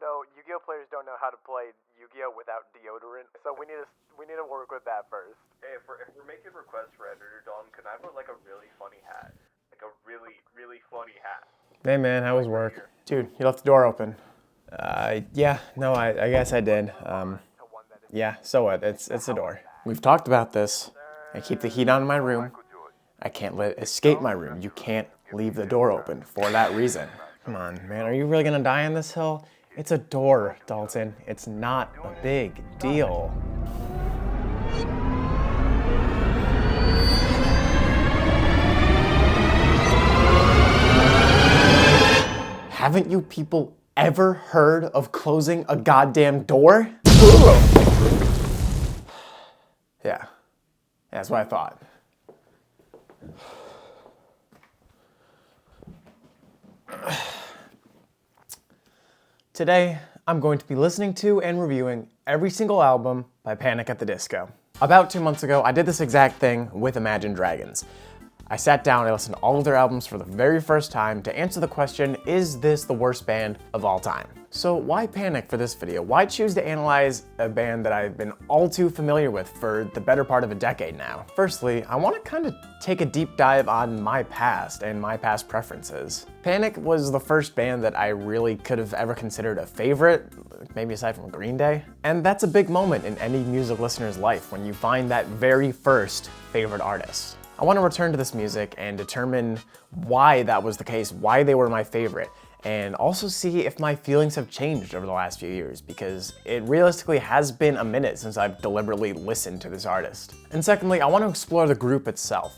know Yu-Gi-Oh players don't know how to play Yu-Gi-Oh without deodorant, so we need to work with that first. Hey, if we're making requests for Editor Dom, can I put like a really funny hat? Like a really, really funny hat. Hey man, how was work? Dude, you left the door open. Yeah, no, I guess I did. Yeah, so what? It's a door. We've talked about this. I keep the heat on in my room. I can't let it escape my room. You can't leave the door open for that reason. Come on, man, are you really gonna die on this hill? It's a door, Dalton. It's not a big deal. Haven't you people ever heard of closing a goddamn door? Yeah, that's what I thought. Today, I'm going to be listening to and reviewing every single album by Panic! At the Disco. About 2 months ago, I did this exact thing with Imagine Dragons. I sat down and listened to all of their albums for the very first time to answer the question, is this the worst band of all time? So why Panic for this video? Why choose to analyze a band that I've been all too familiar with for the better part of a decade now? Firstly, I want to kind of take a deep dive on my past and my past preferences. Panic was the first band that I really could have ever considered a favorite, maybe aside from Green Day. And that's a big moment in any music listener's life when you find that very first favorite artist. I want to return to this music and determine why that was the case, why they were my favorite, and also see if my feelings have changed over the last few years, because it realistically has been a minute since I've deliberately listened to this artist. And secondly, I want to explore the group itself.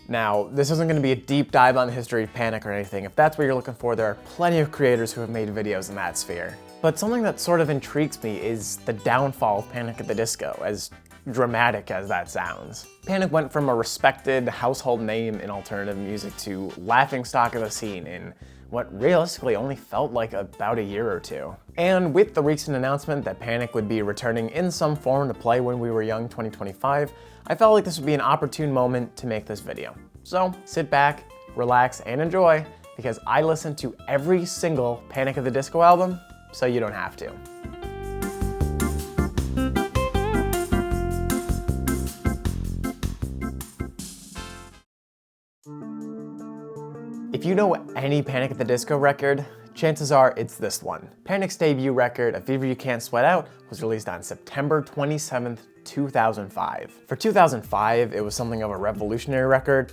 Now, this isn't going to be a deep dive on the history of Panic or anything. If that's what you're looking for, there are plenty of creators who have made videos in that sphere. But something that sort of intrigues me is the downfall of Panic! At the Disco, as dramatic as that sounds. Panic went from a respected household name in alternative music to laughingstock of the scene in what realistically only felt like about a year or two. And with the recent announcement that Panic would be returning in some form to Play When We Were Young 2025, I felt like this would be an opportune moment to make this video. So sit back, relax, and enjoy, because I listened to every single Panic! At the Disco album, so you don't have to. If you know any Panic! At the Disco record, chances are it's this one. Panic's debut record, A Fever You Can't Sweat Out, was released on September 27th, 2005. For 2005, it was something of a revolutionary record.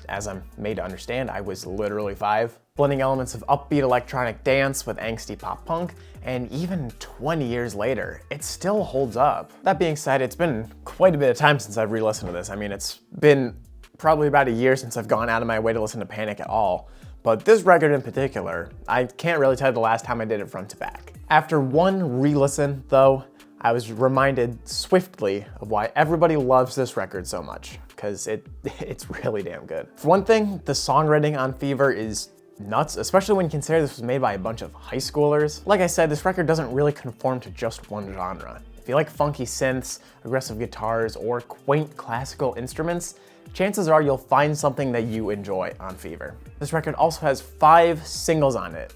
As I'm made to understand, I was literally 5. Blending elements of upbeat electronic dance with angsty pop punk, and even 20 years later, it still holds up. That being said, it's been quite a bit of time since I've re-listened to this. I mean, it's been probably about a year since I've gone out of my way to listen to Panic! At all. But this record in particular, I can't really tell you the last time I did it front to back. After one re-listen, though, I was reminded swiftly of why everybody loves this record so much, because it's really damn good. For one thing, the songwriting on Fever is nuts, especially when you consider this was made by a bunch of high schoolers. Like I said, this record doesn't really conform to just one genre. If you like funky synths, aggressive guitars, or quaint classical instruments, chances are you'll find something that you enjoy on Fever. This record also has 5 singles on it,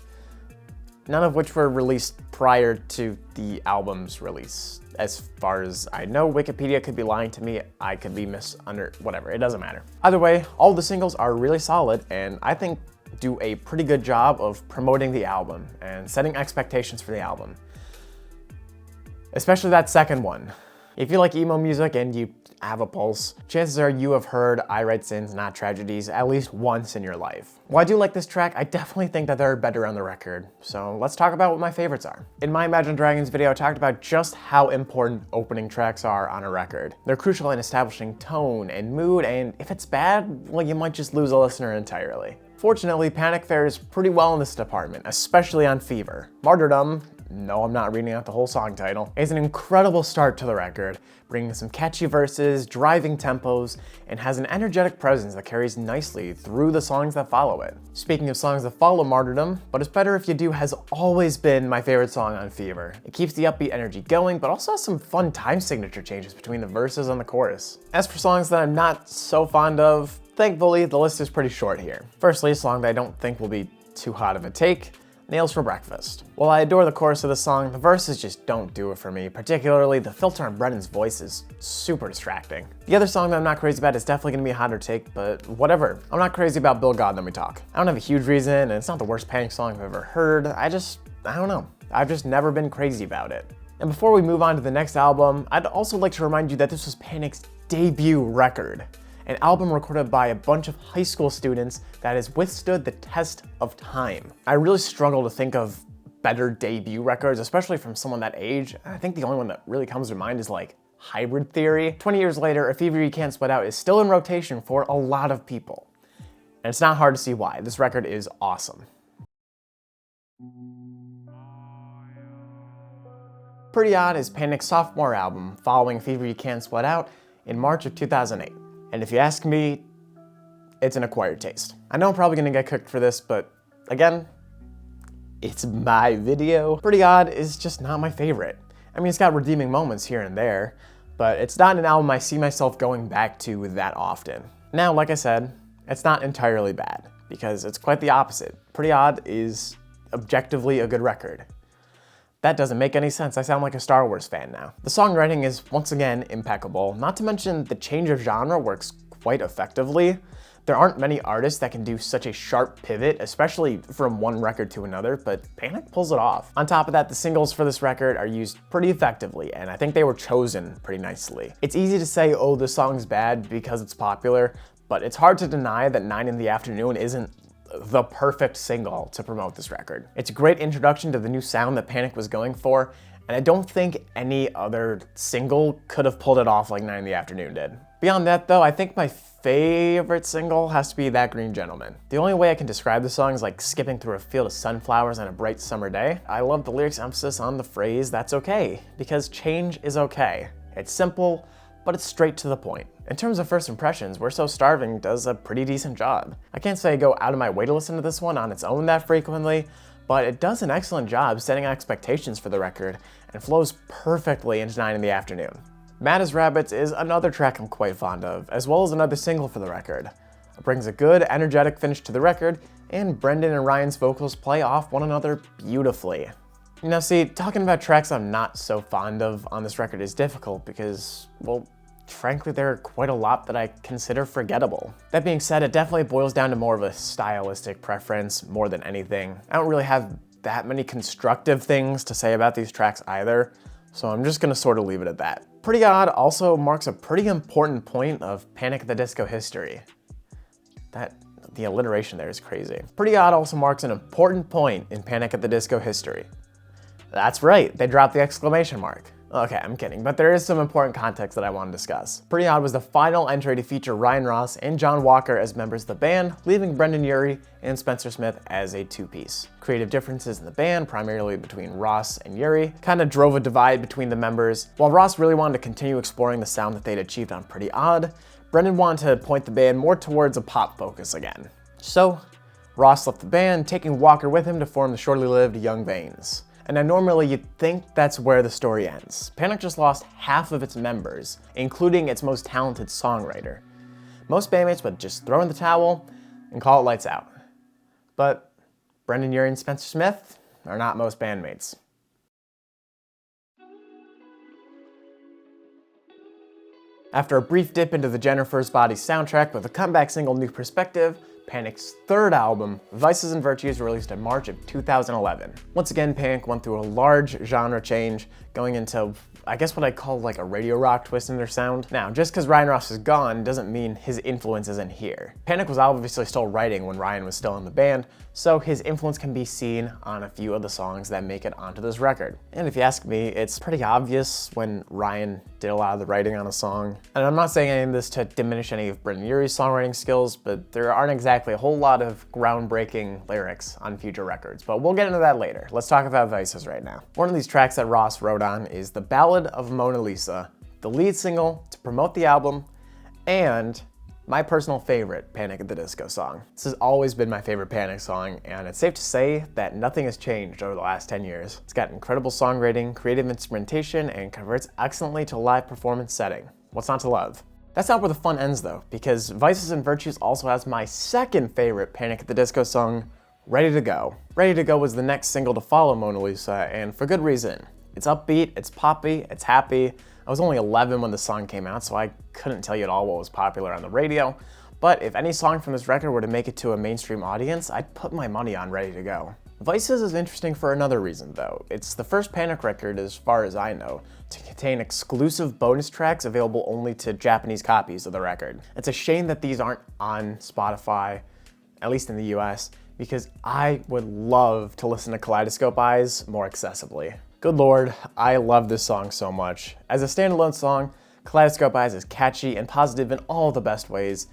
none of which were released prior to the album's release. As far as I know, Wikipedia could be lying to me, I could be whatever, it doesn't matter. Either way, all the singles are really solid, and I think do a pretty good job of promoting the album and setting expectations for the album. Especially that second one. If you like emo music and you have a pulse, chances are you have heard I Write Sins, Not Tragedies at least once in your life. While I do like this track, I definitely think that there are better on the record, so let's talk about what my favorites are. In my Imagine Dragons video, I talked about just how important opening tracks are on a record. They're crucial in establishing tone and mood, and if it's bad, well, you might just lose a listener entirely. Fortunately, Panic fares pretty well in this department, especially on Fever. Martyrdom, no, I'm not reading out the whole song title, is an incredible start to the record, bringing some catchy verses, driving tempos, and has an energetic presence that carries nicely through the songs that follow it. Speaking of songs that follow Martyrdom, But It's Better If You Do has always been my favorite song on Fever. It keeps the upbeat energy going, but also has some fun time signature changes between the verses and the chorus. As for songs that I'm not so fond of, thankfully the list is pretty short here. Firstly, a song that I don't think will be too hot of a take, Nails for Breakfast. While I adore the chorus of the song, the verses just don't do it for me. Particularly, the filter on Brennan's voice is super distracting. The other song that I'm not crazy about is definitely gonna be a hotter take, but whatever. I'm not crazy about Bill God Let Me Talk. I don't have a huge reason, and it's not the worst Panic song I've ever heard. I don't know. I've just never been crazy about it. And before we move on to the next album, I'd also like to remind you that this was Panic's debut record. An album recorded by a bunch of high school students that has withstood the test of time. I really struggle to think of better debut records, especially from someone that age. I think the only one that really comes to mind is like Hybrid Theory. 20 years later, A Fever You Can't Split Out is still in rotation for a lot of people. And it's not hard to see why. This record is awesome. Pretty Odd is Panic's sophomore album following Fever You Can't Split Out in March of 2008. And if you ask me, it's an acquired taste. I know I'm probably gonna get cooked for this, but again, it's my video. Pretty Odd is just not my favorite. I mean, it's got redeeming moments here and there, but it's not an album I see myself going back to that often. Now, like I said, it's not entirely bad, because it's quite the opposite. Pretty Odd is objectively a good record. That doesn't make any sense. I sound like a Star Wars fan now. The songwriting is once again impeccable, not to mention the change of genre works quite effectively. There aren't many artists that can do such a sharp pivot, especially from one record to another, but Panic pulls it off. On top of that, the singles for this record are used pretty effectively, and I think they were chosen pretty nicely. It's easy to say, oh, this song's bad because it's popular, but it's hard to deny that 9 in the Afternoon isn't the perfect single to promote this record. It's a great introduction to the new sound that Panic was going for, and I don't think any other single could have pulled it off like 9 in the Afternoon did. Beyond that though, I think my favorite single has to be That Green Gentleman. The only way I can describe the song is like skipping through a field of sunflowers on a bright summer day. I love the lyrics' emphasis on the phrase, that's okay, because change is okay. It's simple, but it's straight to the point. In terms of first impressions, We're So Starving does a pretty decent job. I can't say I go out of my way to listen to this one on its own that frequently, but it does an excellent job setting expectations for the record and flows perfectly into 9 in the Afternoon. Mad as Rabbits is another track I'm quite fond of, as well as another single for the record. It brings a good, energetic finish to the record, and Brendan and Ryan's vocals play off one another beautifully. Now see, talking about tracks I'm not so fond of on this record is difficult because, well, frankly, there are quite a lot that I consider forgettable. That being said, it definitely boils down to more of a stylistic preference more than anything. I don't really have that many constructive things to say about these tracks either, so I'm just gonna sort of leave it at that. Pretty Odd also marks a pretty important point of Panic at the Disco history. The alliteration there is crazy. Pretty Odd also marks an important point in Panic at the Disco history. That's right, they dropped the exclamation mark. Okay, I'm kidding, but there is some important context that I want to discuss. Pretty Odd was the final entry to feature Ryan Ross and John Walker as members of the band, leaving Brendan Urie and Spencer Smith as a two-piece. Creative differences in the band, primarily between Ross and Urie, kind of drove a divide between the members. While Ross really wanted to continue exploring the sound that they'd achieved on Pretty Odd, Brendan wanted to point the band more towards a pop focus again. So, Ross left the band, taking Walker with him to form the shortly lived Young Vanes. And now normally you'd think that's where the story ends. Panic just lost half of its members, including its most talented songwriter. Most bandmates would just throw in the towel and call it lights out. But Brendan Urie and Spencer Smith are not most bandmates. After a brief dip into the Jennifer's Body soundtrack with a comeback single New Perspective, Panic's third album, Vices and Virtues, released in March of 2011. Once again, Panic went through a large genre change, going into, I guess what I'd call like a radio rock twist in their sound. Now, just because Ryan Ross is gone doesn't mean his influence isn't here. Panic was obviously still writing when Ryan was still in the band, so his influence can be seen on a few of the songs that make it onto this record. And if you ask me, it's pretty obvious when Ryan did a lot of the writing on a song. And I'm not saying any of this to diminish any of Brendan Urie's songwriting skills, but there aren't exactly a whole lot of groundbreaking lyrics on future records, but we'll get into that later. Let's talk about Vices right now. One of these tracks that Ross wrote on is The Ballad of Mona Lisa, the lead single to promote the album, and my personal favorite Panic at the Disco song. This has always been my favorite Panic song, and it's safe to say that nothing has changed over the last 10 years. It's got incredible songwriting, creative instrumentation, and converts excellently to a live performance setting. What's not to love? That's not where the fun ends though, because Vices and Virtues also has my second favorite Panic at the Disco song Ready to Go. Ready to Go was the next single to follow Mona Lisa, and for good reason. It's upbeat, it's poppy, it's happy. I was only 11 when the song came out, so I couldn't tell you at all what was popular on the radio. But if any song from this record were to make it to a mainstream audience, I'd put my money on Ready to Go. Vices is interesting for another reason though. It's the first Panic record, as far as I know, to contain exclusive bonus tracks available only to Japanese copies of the record. It's a shame that these aren't on Spotify, at least in the US, because I would love to listen to Kaleidoscope Eyes more accessibly. Good lord, I love this song so much. As a standalone song, Kaleidoscope Eyes is catchy and positive in all the best ways,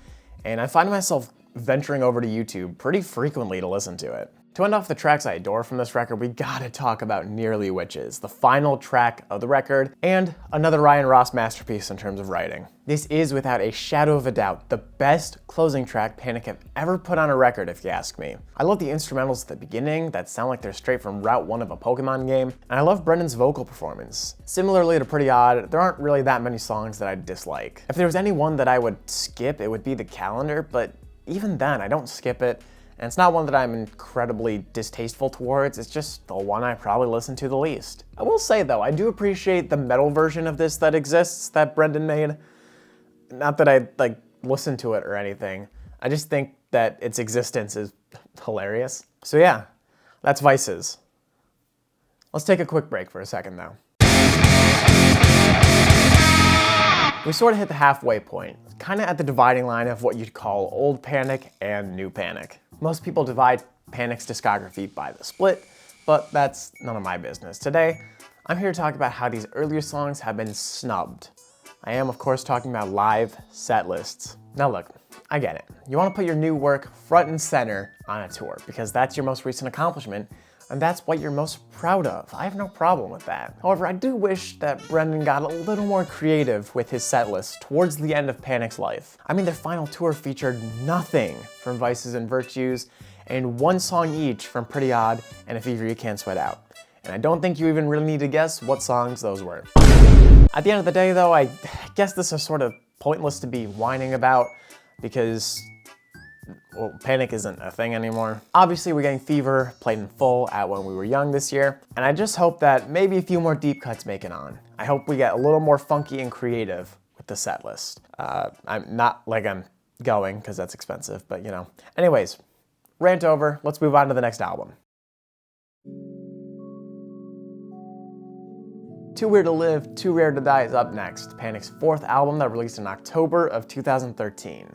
and I find myself venturing over to YouTube pretty frequently to listen to it. To end off the tracks I adore from this record, we gotta talk about Nearly Witches, the final track of the record, and another Ryan Ross masterpiece in terms of writing. This is, without a shadow of a doubt, the best closing track Panic have ever put on a record, if you ask me. I love the instrumentals at the beginning that sound like they're straight from Route 1 of a Pokemon game, and I love Brendan's vocal performance. Similarly to Pretty Odd, there aren't really that many songs that I dislike. If there was any one that I would skip, it would be The Calendar, but even then, I don't skip it. And it's not one that I'm incredibly distasteful towards, it's just the one I probably listen to the least. I will say though, I do appreciate the metal version of this that exists, that Brendan made. Not that I listen to it or anything, I just think that its existence is hilarious. So yeah, that's Vices. Let's take a quick break for a second though. We sort of hit the halfway point, kind of at the dividing line of what you'd call old Panic and new Panic. Most people divide Panic's discography by the split, but that's none of my business. Today, I'm here to talk about how these earlier songs have been snubbed. I am, of course, talking about live set lists. Now look, I get it. You want to put your new work front and center on a tour because that's your most recent accomplishment, and that's what you're most proud of. I have no problem with that. However, I do wish that Brendan got a little more creative with his set list towards the end of Panic's life. I mean, their final tour featured nothing from Vices and Virtues, and one song each from Pretty Odd and A Fever You Can't Sweat Out. And I don't think you even really need to guess what songs those were. At the end of the day though, I guess this is sort of pointless to be whining about because, well, Panic isn't a thing anymore. Obviously, we're getting Fever played in full at When We Were Young this year, and I just hope that maybe a few more deep cuts make it on. I hope we get a little more funky and creative with the set list. I'm not like I'm going, because that's expensive, but you know. Anyways, rant over, let's move on to the next album. Too Weird to Live, Too Rare to Die is up next, Panic's fourth album that released in October of 2013.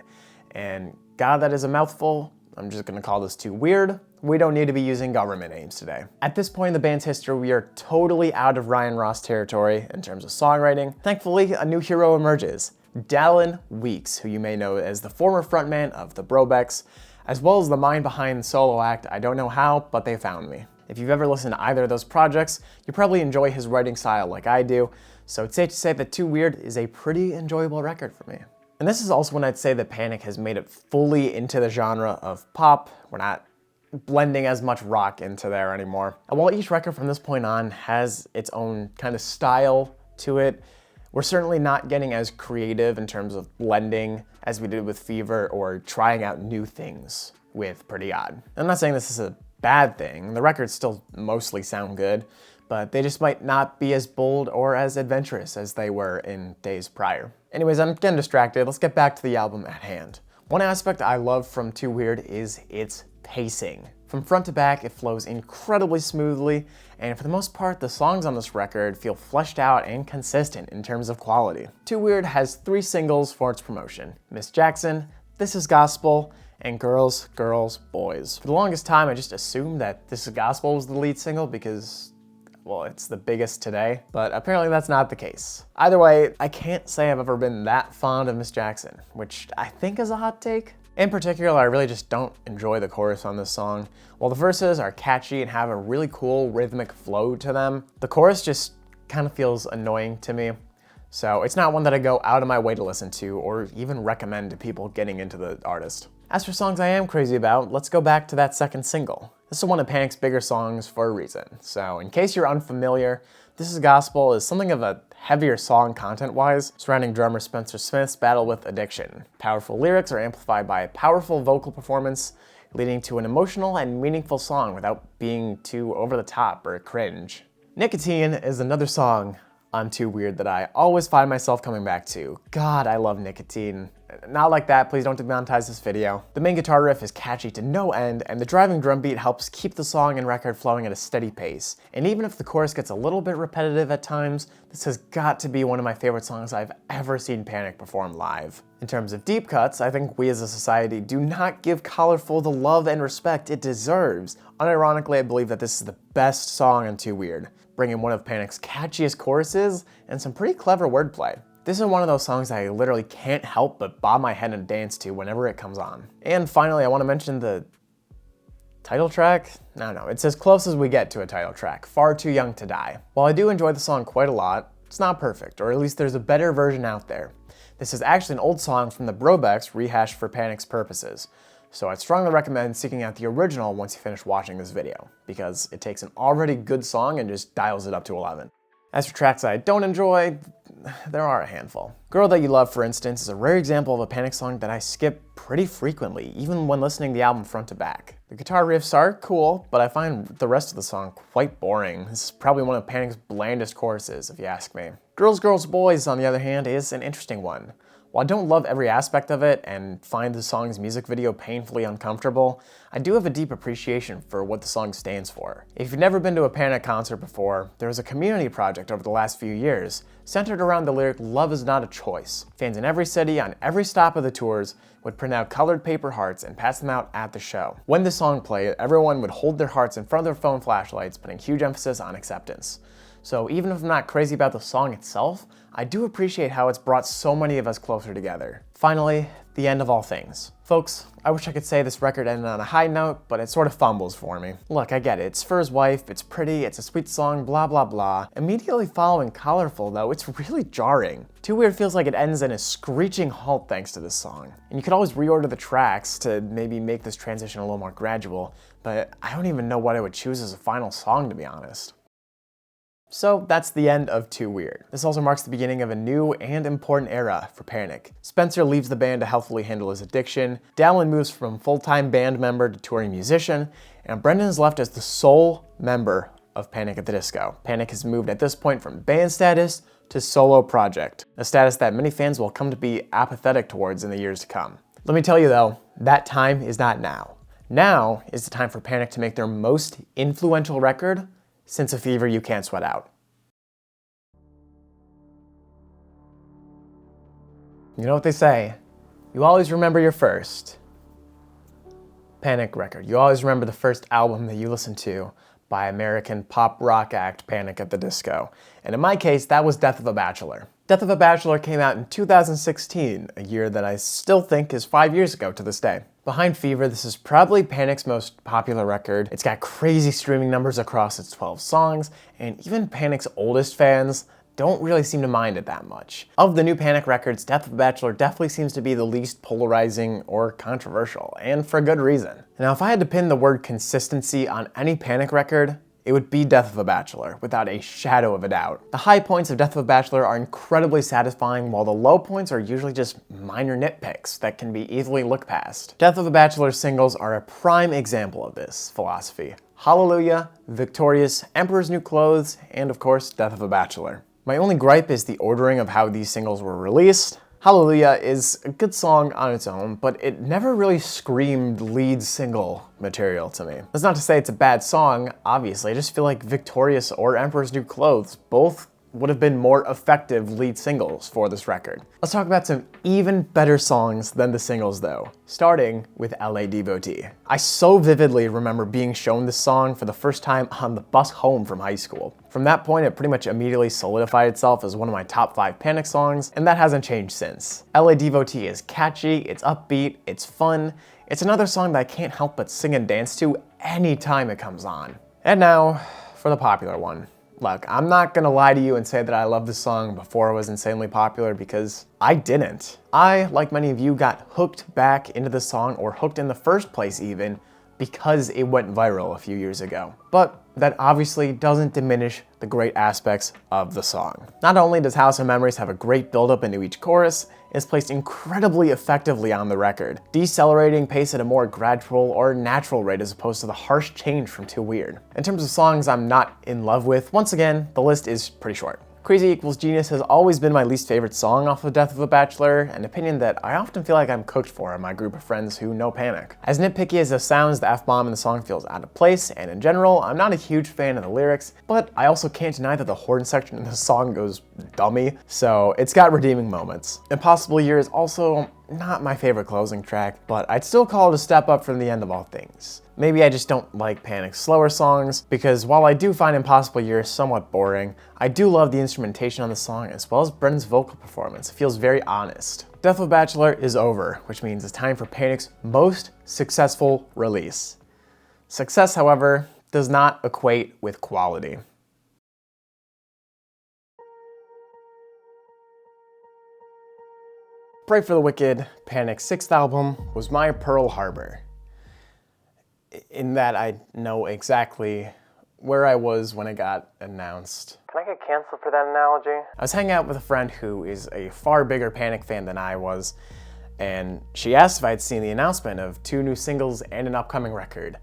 And God, that is a mouthful. I'm just gonna call this Too Weird. We don't need to be using government names today. At this point in the band's history, we are totally out of Ryan Ross territory in terms of songwriting. Thankfully, a new hero emerges, Dallin Weeks, who you may know as the former frontman of the Brobecks, as well as the mind behind the solo act I Don't Know How, But They Found Me. If you've ever listened to either of those projects, you probably enjoy his writing style like I do, so it's safe to say that Too Weird is a pretty enjoyable record for me. And this is also when I'd say that Panic has made it fully into the genre of pop. We're not blending as much rock into there anymore. And while each record from this point on has its own kind of style to it, we're certainly not getting as creative in terms of blending as we did with Fever or trying out new things with Pretty Odd. I'm not saying this is a bad thing. The records still mostly sound good, but they just might not be as bold or as adventurous as they were in days prior. Anyways, I'm getting distracted. Let's get back to the album at hand. One aspect I love from Too Weird is its pacing. From front to back, it flows incredibly smoothly, and for the most part, the songs on this record feel fleshed out and consistent in terms of quality. Too Weird has 3 singles for its promotion: Miss Jackson, This Is Gospel, and Girls, Girls, Boys. For the longest time, I just assumed that This Is Gospel was the lead single because, well, it's the biggest today, but apparently that's not the case. Either way, I can't say I've ever been that fond of Miss Jackson, which I think is a hot take. In particular, I really just don't enjoy the chorus on this song. While the verses are catchy and have a really cool rhythmic flow to them, the chorus just kind of feels annoying to me. So it's not one that I go out of my way to listen to or even recommend to people getting into the artist. As for songs I am crazy about, let's go back to that second single. This is one of Panic's bigger songs for a reason. So in case you're unfamiliar, This Is Gospel is something of a heavier song content-wise, surrounding drummer Spencer Smith's battle with addiction. Powerful lyrics are amplified by a powerful vocal performance, leading to an emotional and meaningful song without being too over the top or cringe. Nicotine is another song on Too Weird that I always find myself coming back to. God, I love Nicotine. Not like that, please don't demonetize this video. The main guitar riff is catchy to no end, and the driving drum beat helps keep the song and record flowing at a steady pace. And even if the chorus gets a little bit repetitive at times, this has got to be one of my favorite songs I've ever seen Panic perform live. In terms of deep cuts, I think we as a society do not give Colorful the love and respect it deserves. Unironically, I believe that this is the best song on Too Weird, bringing one of Panic's catchiest choruses and some pretty clever wordplay. This is one of those songs that I literally can't help but bob my head and dance to whenever it comes on. And finally, I want to mention the title track? No, it's as close as we get to a title track, Far Too Young to Die. While I do enjoy the song quite a lot, it's not perfect, or at least there's a better version out there. This is actually an old song from the Brobecks rehashed for Panic's purposes, so I'd strongly recommend seeking out the original once you finish watching this video, because it takes an already good song and just dials it up to 11. As for tracks I don't enjoy, there are a handful. Girl That You Love, for instance, is a rare example of a Panic song that I skip pretty frequently, even when listening to the album front to back. The guitar riffs are cool, but I find the rest of the song quite boring. This is probably one of Panic's blandest choruses, if you ask me. Girls, Girls, Boys, on the other hand, is an interesting one. While I don't love every aspect of it and find the song's music video painfully uncomfortable, I do have a deep appreciation for what the song stands for. If you've never been to a Panic concert before, there was a community project over the last few years centered around the lyric "Love is not a choice." Fans in every city on every stop of the tours would print out colored paper hearts and pass them out at the show. When the song played, everyone would hold their hearts in front of their phone flashlights, putting huge emphasis on acceptance. So even if I'm not crazy about the song itself, I do appreciate how it's brought so many of us closer together. Finally, the end of all things. Folks, I wish I could say this record ended on a high note, but it sort of fumbles for me. Look, I get it, it's for his wife, it's pretty, it's a sweet song, blah blah blah. Immediately following Colorful though, it's really jarring. Too Weird feels like it ends in a screeching halt thanks to this song. And you could always reorder the tracks to maybe make this transition a little more gradual, but I don't even know what I would choose as a final song, to be honest. So that's the end of Too Weird. This also marks the beginning of a new and important era for Panic. Spencer leaves the band to healthily handle his addiction, Dallin moves from full-time band member to touring musician, and Brendan is left as the sole member of Panic at the Disco. Panic has moved at this point from band status to solo project, a status that many fans will come to be apathetic towards in the years to come. Let me tell you though, that time is not now. Now is the time for Panic to make their most influential record since A Fever You Can't Sweat Out. You know what they say, you always remember your first Panic record. You always remember the first album that you listened to by American pop rock act Panic at the Disco. And in my case, that was Death of a Bachelor. Death of a Bachelor came out in 2016, a year that I still think is 5 years ago to this day. Behind Fever, this is probably Panic's most popular record. It's got crazy streaming numbers across its 12 songs, and even Panic's oldest fans don't really seem to mind it that much. Of the new Panic records, Death of a Bachelor definitely seems to be the least polarizing or controversial, and for good reason. Now, if I had to pin the word consistency on any Panic record, it would be Death of a Bachelor, without a shadow of a doubt. The high points of Death of a Bachelor are incredibly satisfying, while the low points are usually just minor nitpicks that can be easily looked past. Death of a Bachelor's singles are a prime example of this philosophy. Hallelujah, Victorious, Emperor's New Clothes, and of course, Death of a Bachelor. My only gripe is the ordering of how these singles were released. Hallelujah is a good song on its own, but it never really screamed lead single material to me. That's not to say it's a bad song, obviously. I just feel like Victorious or Emperor's New Clothes both would have been more effective lead singles for this record. Let's talk about some even better songs than the singles though, starting with LA Devotee. I so vividly remember being shown this song for the first time on the bus home from high school. From that point, it pretty much immediately solidified itself as one of my top 5 Panic songs, and that hasn't changed since. LA Devotee is catchy, it's upbeat, it's fun. It's another song that I can't help but sing and dance to anytime it comes on. And now, for the popular one. Look, I'm not gonna lie to you and say that I loved this song before it was insanely popular, because I didn't. I, like many of you, got hooked back into the song, or hooked in the first place even, because it went viral a few years ago. But that obviously doesn't diminish the great aspects of the song. Not only does House of Memories have a great build-up into each chorus, it's placed incredibly effectively on the record, decelerating pace at a more gradual or natural rate as opposed to the harsh change from Too Weird. In terms of songs I'm not in love with, once again, the list is pretty short. Crazy Equals Genius has always been my least favorite song off of Death of a Bachelor, an opinion that I often feel like I'm cooked for in my group of friends who know Panic. As nitpicky as this sounds, the F-bomb in the song feels out of place, and in general, I'm not a huge fan of the lyrics, but I also can't deny that the horn section in the song goes dummy, so it's got redeeming moments. Impossible Year is also not my favorite closing track, but I'd still call it a step up from The End of All Things. Maybe I just don't like Panic's slower songs, because while I do find Impossible Year somewhat boring, I do love the instrumentation on the song as well as Brennan's vocal performance. It feels very honest. Death of a Bachelor is over, which means it's time for Panic's most successful release. Success, however, does not equate with quality. Pray for the Wicked, Panic's 6th album, was my Pearl Harbor. In that I know exactly where I was when it got announced. Can I get canceled for that analogy? I was hanging out with a friend who is a far bigger Panic fan than I was, and she asked if I had seen the announcement of 2 new singles and an upcoming record.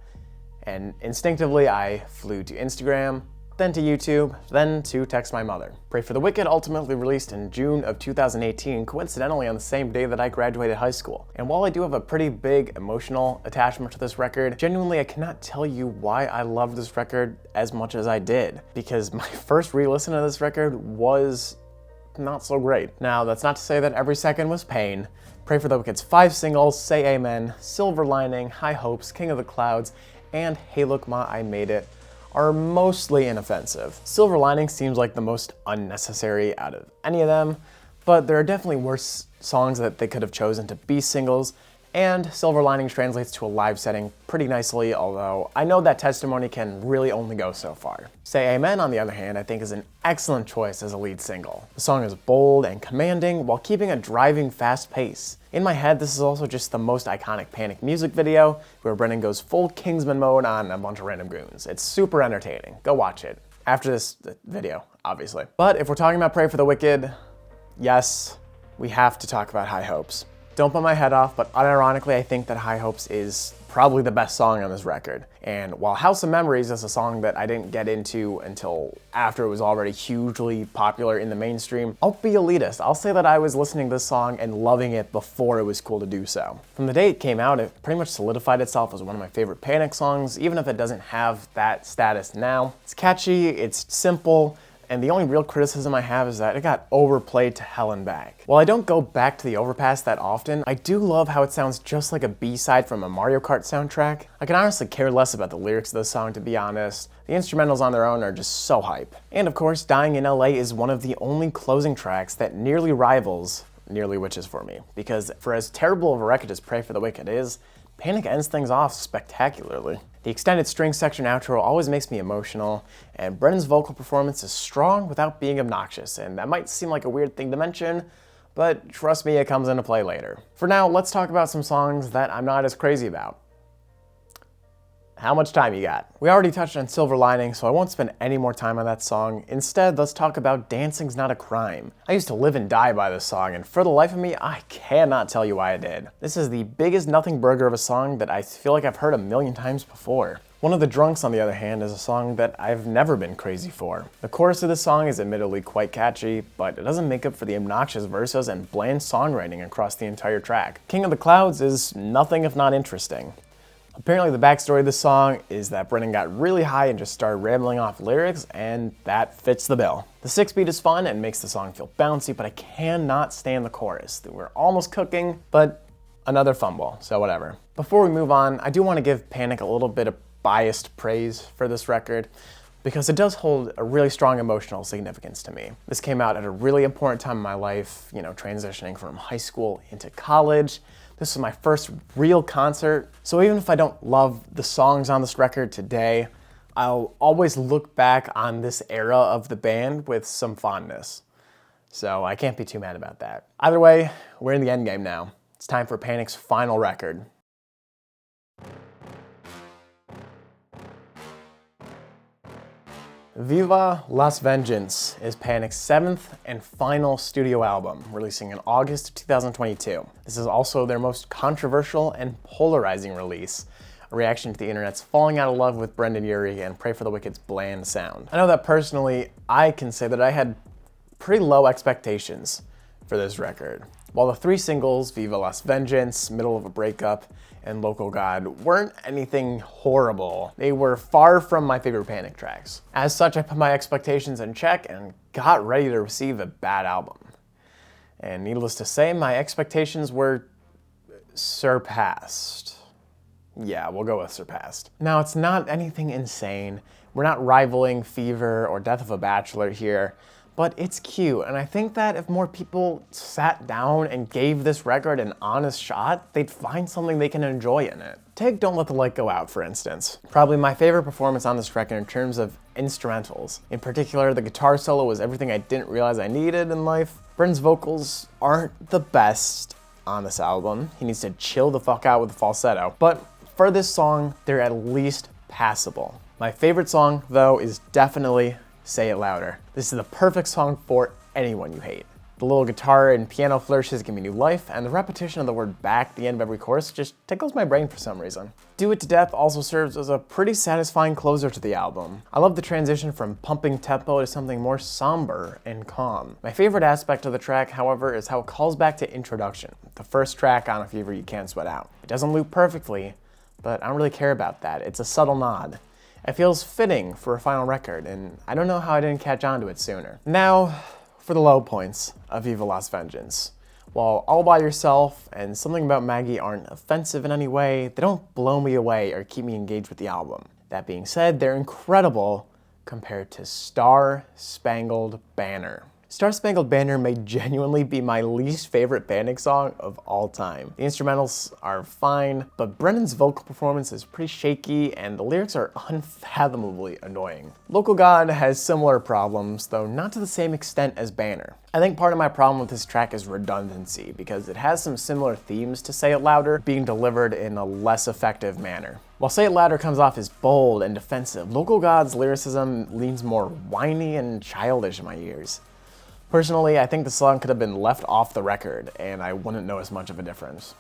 And instinctively I flew to Instagram, then to YouTube, then to text my mother. Pray for the Wicked ultimately released in June of 2018, coincidentally on the same day that I graduated high school. And while I do have a pretty big emotional attachment to this record, genuinely I cannot tell you why I loved this record as much as I did, because my first re-listen to this record was not so great. Now, that's not to say that every second was pain. Pray for the Wicked's 5 singles, Say Amen, Silver Lining, High Hopes, King of the Clouds, and Hey Look Ma, I Made It, are mostly inoffensive. Silver Lining seems like the most unnecessary out of any of them, but there are definitely worse songs that they could have chosen to be singles, and Silver Lining translates to a live setting pretty nicely, although I know that Testimony can really only go so far. Say Amen, on the other hand, I think is an excellent choice as a lead single. The song is bold and commanding while keeping a driving fast pace. In my head, this is also just the most iconic Panic music video, where Brennan goes full Kingsman mode on a bunch of random goons. It's super entertaining. Go watch it. After this video, obviously. But if we're talking about Pray for the Wicked, yes, we have to talk about High Hopes. Don't put my head off, but unironically, I think that High Hopes is probably the best song on this record. And while House of Memories is a song that I didn't get into until after it was already hugely popular in the mainstream, I'll be elitist. I'll say that I was listening to this song and loving it before it was cool to do so. From the day it came out, it pretty much solidified itself as one of my favorite Panic songs, even if it doesn't have that status now. It's catchy, it's simple, and the only real criticism I have is that it got overplayed to hell and back. While I don't go back to the Overpass that often, I do love how it sounds just like a B-side from a Mario Kart soundtrack. I can honestly care less about the lyrics of the song, to be honest. The instrumentals on their own are just so hype. And of course, Dying in LA is one of the only closing tracks that nearly rivals Nearly Witches for me, because for as terrible of a record as Pray for the Wicked is, Panic ends things off spectacularly. The extended string section outro always makes me emotional, and Brennan's vocal performance is strong without being obnoxious, and that might seem like a weird thing to mention, but trust me, it comes into play later. For now, let's talk about some songs that I'm not as crazy about. How much time you got? We already touched on Silver Lining, so I won't spend any more time on that song. Instead, let's talk about Dancing's Not a Crime. I used to live and die by this song, and for the life of me, I cannot tell you why I did. This is the biggest nothing burger of a song that I feel like I've heard a million times before. One of the Drunks, on the other hand, is a song that I've never been crazy for. The chorus of this song is admittedly quite catchy, but it doesn't make up for the obnoxious verses and bland songwriting across the entire track. King of the Clouds is nothing if not interesting. Apparently the backstory of this song is that Brennan got really high and just started rambling off lyrics, and that fits the bill. The 6-beat is fun and makes the song feel bouncy, but I cannot stand the chorus. We're almost cooking, but another fumble, so whatever. Before we move on, I do want to give Panic a little bit of biased praise for this record, because it does hold a really strong emotional significance to me. This came out at a really important time in my life, transitioning from high school into college. This was my first real concert, so even if I don't love the songs on this record today, I'll always look back on this era of the band with some fondness. So I can't be too mad about that. Either way, we're in the endgame now. It's time for Panic's final record. Viva Las Vengeance is Panic's 7th and final studio album, releasing in August of 2022. This is also their most controversial and polarizing release, a reaction to the internet's falling out of love with Brendan Urie and Pray for the Wicked's bland sound. I know that personally, I can say that I had pretty low expectations for this record. While the 3 singles, Viva Las Vengeance, Middle of a Breakup, and Local God, weren't anything horrible, they were far from my favorite Panic tracks. As such, I put my expectations in check and got ready to receive a bad album. And needless to say, my expectations were surpassed. Yeah, we'll go with surpassed. Now, it's not anything insane. We're not rivaling Fever or Death of a Bachelor here, but it's cute, and I think that if more people sat down and gave this record an honest shot, they'd find something they can enjoy in it. Take Don't Let the Light Go Out, for instance. Probably my favorite performance on this record in terms of instrumentals. In particular, the guitar solo was everything I didn't realize I needed in life. Brendan's vocals aren't the best on this album. He needs to chill the fuck out with the falsetto, but for this song, they're at least passable. My favorite song, though, is definitely Say It Louder. This is the perfect song for anyone you hate. The little guitar and piano flourishes give me new life, and the repetition of the word back at the end of every chorus just tickles my brain for some reason. Do It to Death also serves as a pretty satisfying closer to the album. I love the transition from pumping tempo to something more somber and calm. My favorite aspect of the track, however, is how it calls back to Introduction, the first track on A Fever You Can't Sweat Out. It doesn't loop perfectly, but I don't really care about that. It's a subtle nod. It feels fitting for a final record, and I don't know how I didn't catch on to it sooner. Now, for the low points of Viva Las Vengeance. While All By Yourself and Something About Maggie aren't offensive in any way, they don't blow me away or keep me engaged with the album. That being said, they're incredible compared to Star Spangled Banner. Star Spangled Banner may genuinely be my least favorite Panic song of all time. The instrumentals are fine, but Brendan's vocal performance is pretty shaky and the lyrics are unfathomably annoying. Local God has similar problems, though not to the same extent as Banner. I think part of my problem with this track is redundancy, because it has some similar themes to Say It Louder, being delivered in a less effective manner. While Say It Louder comes off as bold and defensive, Local God's lyricism leans more whiny and childish in my ears. Personally, I think the song could have been left off the record, and I wouldn't notice much of a difference.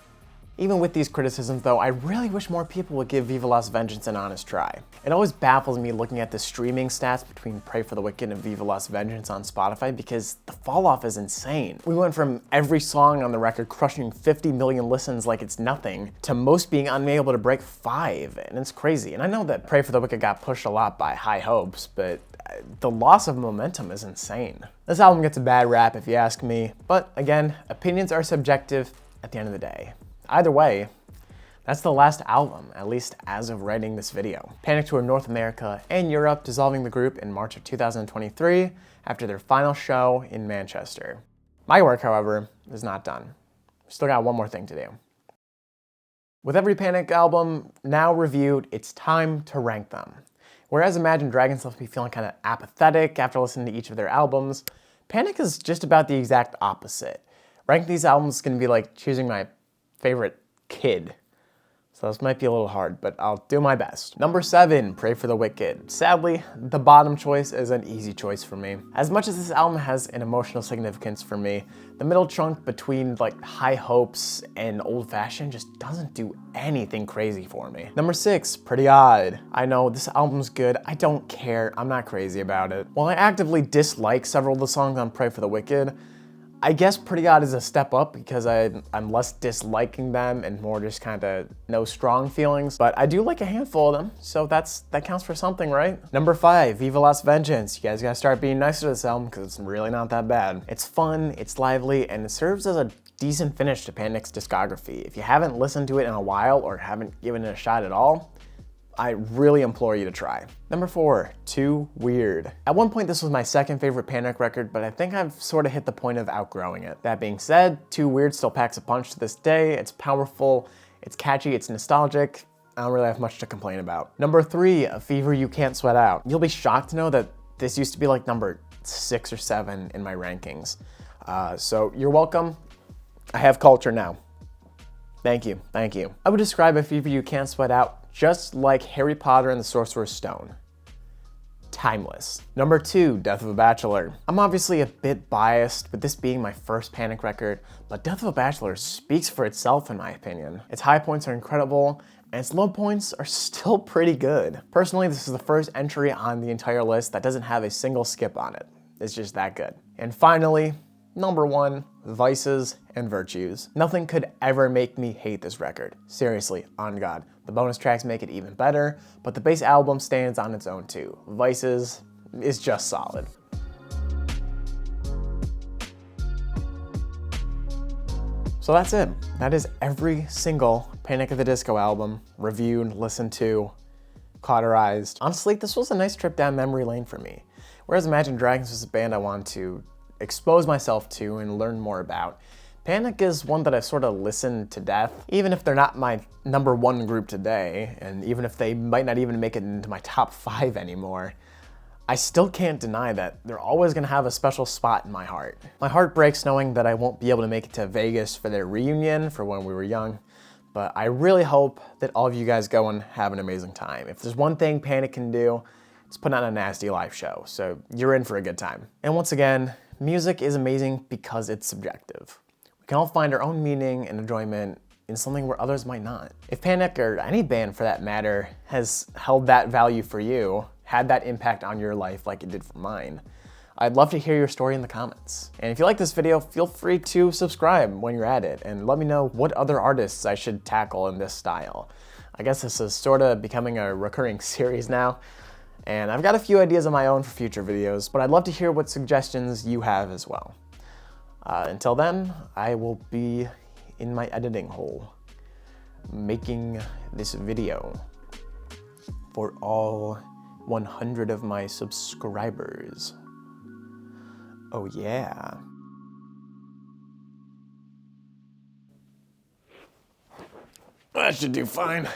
Even with these criticisms though, I really wish more people would give Viva Las Vengeance an honest try. It always baffles me looking at the streaming stats between Pray for the Wicked and Viva Las Vengeance on Spotify because the fall off is insane. We went from every song on the record crushing 50 million listens like it's nothing, to most being unable to break 5, and it's crazy. And I know that Pray for the Wicked got pushed a lot by High Hopes, but the loss of momentum is insane. This album gets a bad rap if you ask me, but again, opinions are subjective at the end of the day. Either way, that's the last album, at least as of writing this video. Panic toured North America and Europe, dissolving the group in March of 2023 after their final show in Manchester. My work, however, is not done. We still got one more thing to do. With every Panic album now reviewed, it's time to rank them. Whereas Imagine Dragons left me feeling kind of apathetic after listening to each of their albums, Panic is just about the exact opposite. Ranking these albums is going to be like choosing my favorite kid. So this might be a little hard, but I'll do my best. Number 7, Pray for the Wicked. Sadly, the bottom choice is an easy choice for me. As much as this album has an emotional significance for me, the middle chunk between like High Hopes and Old Fashioned just doesn't do anything crazy for me. Number 6, Pretty Odd. I know this album's good, I don't care, I'm not crazy about it. While I actively dislike several of the songs on Pray for the Wicked, I guess Pretty Odd is a step up because I'm less disliking them and more just kind of no strong feelings, but I do like a handful of them, so that counts for something, right? Number 5, Viva Las Vengeance. You guys gotta start being nice to this album because it's really not that bad. It's fun, it's lively, and it serves as a decent finish to Panic's discography. If you haven't listened to it in a while or haven't given it a shot at all, I really implore you to try. Number 4, Too Weird. At one point this was my second favorite Panic record, but I think I've sort of hit the point of outgrowing it. That being said, Too Weird still packs a punch to this day. It's powerful, it's catchy, it's nostalgic. I don't really have much to complain about. Number 3, A Fever You Can't Sweat Out. You'll be shocked to know that this used to be like number 6 or 7 in my rankings. So you're welcome. I have culture now. Thank you, thank you. I would describe A Fever You Can't Sweat Out just like Harry Potter and the Sorcerer's Stone. timeless. Number 2, Death of a Bachelor. I'm obviously a bit biased with this being my first Panic record, but Death of a Bachelor speaks for itself in my opinion. Its high points are incredible, and its low points are still pretty good. Personally, this is the first entry on the entire list that doesn't have a single skip on it. It's just that good. And finally, number 1, Vices and Virtues. Nothing could ever make me hate this record. Seriously, on God. The bonus tracks make it even better, but the base album stands on its own too. Vices is just solid. So that's it. That is every single Panic at the Disco album reviewed, listened to, cauterized. Honestly, this was a nice trip down memory lane for me. Whereas Imagine Dragons was a band I wanted to expose myself to and learn more about, Panic is one that I've sort of listened to death. Even if they're not my number 1 group today, and even if they might not even make it into my top 5 anymore, I still can't deny that they're always gonna have a special spot in my heart. My heart breaks knowing that I won't be able to make it to Vegas for their reunion for when we were young, but I really hope that all of you guys go and have an amazing time. If there's one thing Panic can do, it's put on a nasty live show, so you're in for a good time. And once again, music is amazing because it's subjective. We can all find our own meaning and enjoyment in something where others might not. If Panic, or any band for that matter, has held that value for you, had that impact on your life like it did for mine, I'd love to hear your story in the comments. And if you like this video, feel free to subscribe when you're at it and let me know what other artists I should tackle in this style. I guess this is sort of becoming a recurring series now, and I've got a few ideas of my own for future videos, but I'd love to hear what suggestions you have as well. Until then, I will be in my editing hole, making this video for all 100 of my subscribers. Oh yeah. That should do fine.